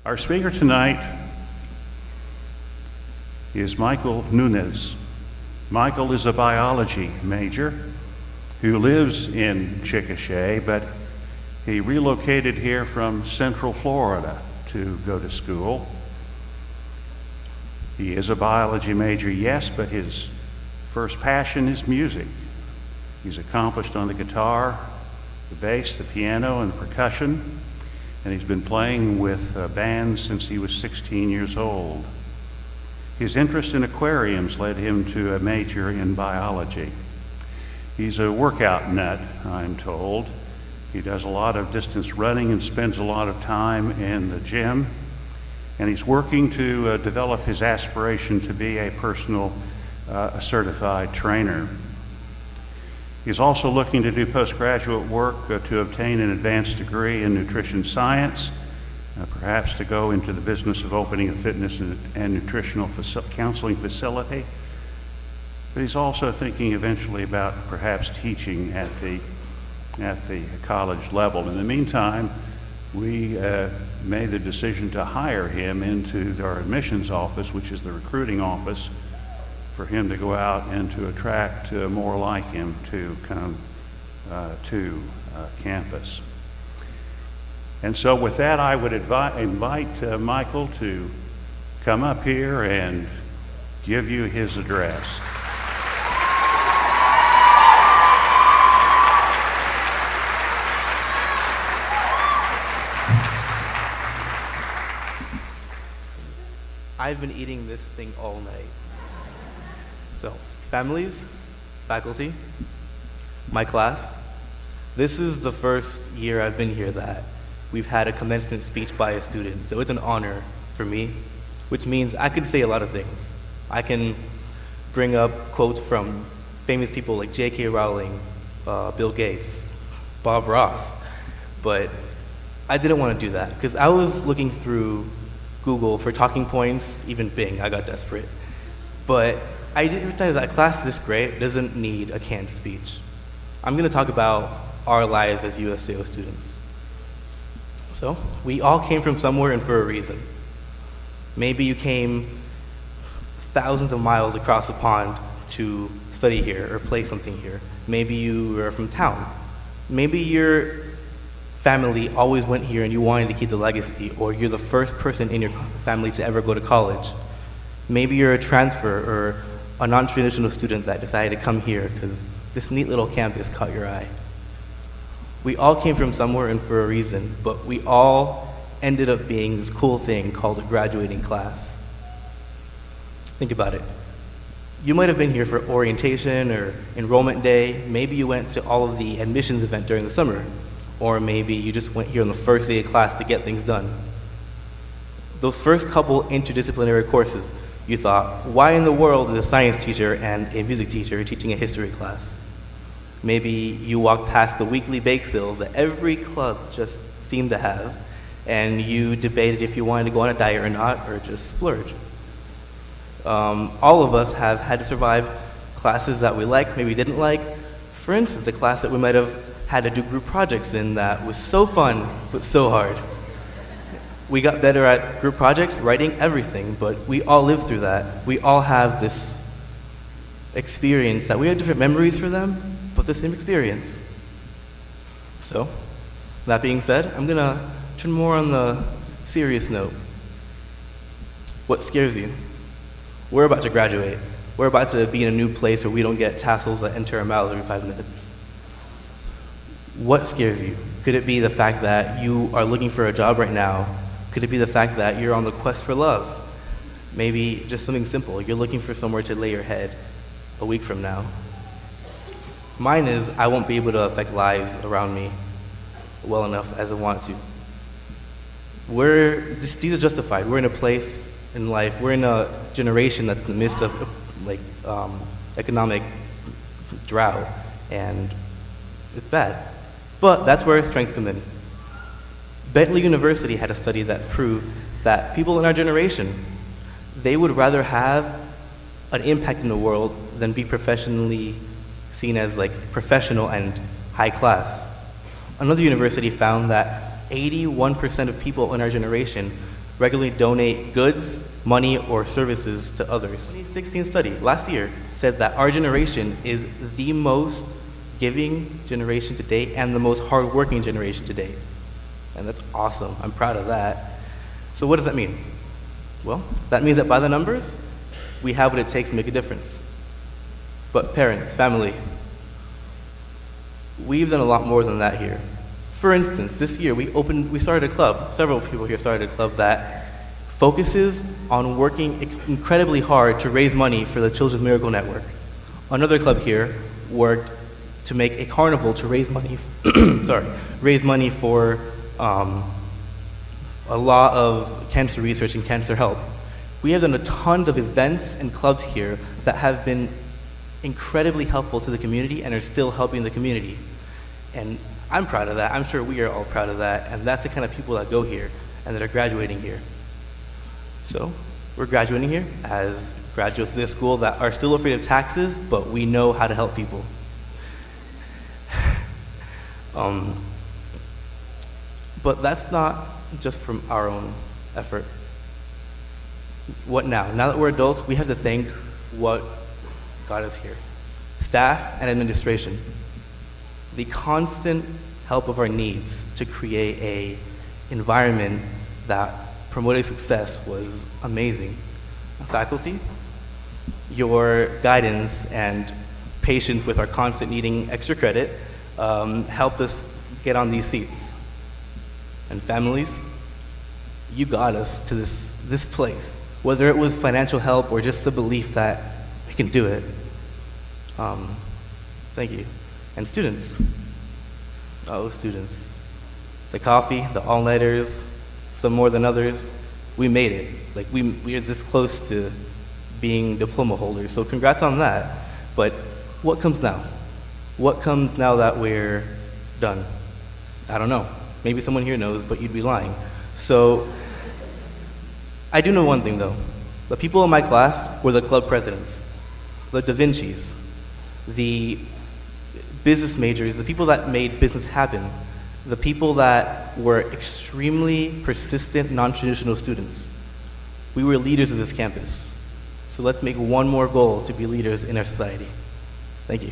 Our speaker tonight is Michael Nunez. Michael is a biology major who lives in Chickasha, but he relocated here from Central Florida to go to school. He is a biology major, yes, but his first passion is music. He's accomplished on the guitar, the bass, the piano, and the percussion, and he's been playing with bands since he was 16 years old. His interest in aquariums led him to a major in biology. He's a workout nut, I'm told. He does a lot of distance running and spends a lot of time in the gym, and he's working to develop his aspiration to be a personal certified trainer. He's also looking to do postgraduate work to obtain an advanced degree in nutrition science, perhaps to go into the business of opening a fitness and nutritional counseling facility. But he's also thinking eventually about perhaps teaching at the college level. In the meantime, we made the decision to hire him into our admissions office, which is the recruiting office, for him to go out and to attract more like him to come to campus. And so with that, I would invite Michael to come up here and give you his address. I've been eating this thing all night. So, families, faculty, my class, this is the first year I've been here that we've had a commencement speech by a student, so it's an honor for me, which means I can say a lot of things. I can bring up quotes from famous people like J.K. Rowling, Bill Gates, Bob Ross, but I didn't want to do that because I was looking through Google for talking points, even Bing, I got desperate. But I decided that class this great doesn't need a canned speech. I'm going to talk about our lives as USAO students. So, we all came from somewhere and for a reason. Maybe you came thousands of miles across the pond to study here or play something here. Maybe you were from town. Maybe your family always went here and you wanted to keep the legacy, or you're the first person in your family to ever go to college. Maybe you're a transfer or a non-traditional student that decided to come here because this neat little campus caught your eye. We all came from somewhere and for a reason, but we all ended up being this cool thing called a graduating class. Think about it. You might have been here for orientation or enrollment day. Maybe you went to all of the admissions event during the summer. Or maybe you just went here on the first day of class to get things done. Those first couple interdisciplinary courses, you thought, why in the world is a science teacher and a music teacher teaching a history class? Maybe you walked past the weekly bake sales that every club just seemed to have, and you debated if you wanted to go on a diet or not, or just splurge. All of us have had to survive classes that we liked, maybe didn't like. For instance, a class that we might have had to do group projects in that was so fun, but so hard. We got better at group projects, writing everything, but we all lived through that. We all have this experience that we have different memories for them, but the same experience. So, that being said, I'm gonna turn more on the serious note. What scares you? We're about to graduate. We're about to be in a new place where we don't get tassels that enter our mouths every 5 minutes. What scares you? Could it be the fact that you are looking for a job right now? Could it be the fact that you're on the quest for love? Maybe just something simple. You're looking for somewhere to lay your head a week from now. Mine is I won't be able to affect lives around me well enough as I want to. These are justified. We're in a place in life, we're in a generation that's in the midst of economic drought, and it's bad. But that's where strengths come in. Bentley University had a study that proved that people in our generation, they would rather have an impact in the world than be professionally seen as professional and high class. Another university found that 81% of people in our generation regularly donate goods, money, or services to others. The 2016 study, last year, said that our generation is the most giving generation to date and the most hardworking generation to date. And that's awesome. I'm proud of that. So what does that mean? Well, that means that by the numbers, we have what it takes to make a difference. But parents, family, we've done a lot more than that here. For instance, this year we started a club, several people here started a club that focuses on working incredibly hard to raise money for the Children's Miracle Network. Another club here worked to make a carnival to raise money, raise money for a lot of cancer research and cancer help. We have done a ton of events and clubs here that have been incredibly helpful to the community and are still helping the community. And I'm proud of that. I'm sure we are all proud of that. And that's the kind of people that go here and that are graduating here. So we're graduating here as graduates of this school that are still afraid of taxes, but we know how to help people. But that's not just from our own effort. What now? Now that we're adults, we have to thank what got us here. Staff and administration. The constant help of our needs to create an environment that promoted success was amazing. Faculty, your guidance and patience with our constant needing extra credit helped us get on these seats. And families, you got us to this place, whether it was financial help or just the belief that we can do it. Thank you. And students. Oh, students. The coffee, the all-nighters, some more than others, we made it. Like, we are this close to being diploma holders, so congrats on that. But what comes now? What comes now that we're done? I don't know. Maybe someone here knows, but you'd be lying. So, I do know one thing though. The people in my class were the club presidents, the Da Vinci's, the business majors, the people that made business happen, the people that were extremely persistent, non-traditional students. We were leaders of this campus. So let's make one more goal to be leaders in our society. Thank you.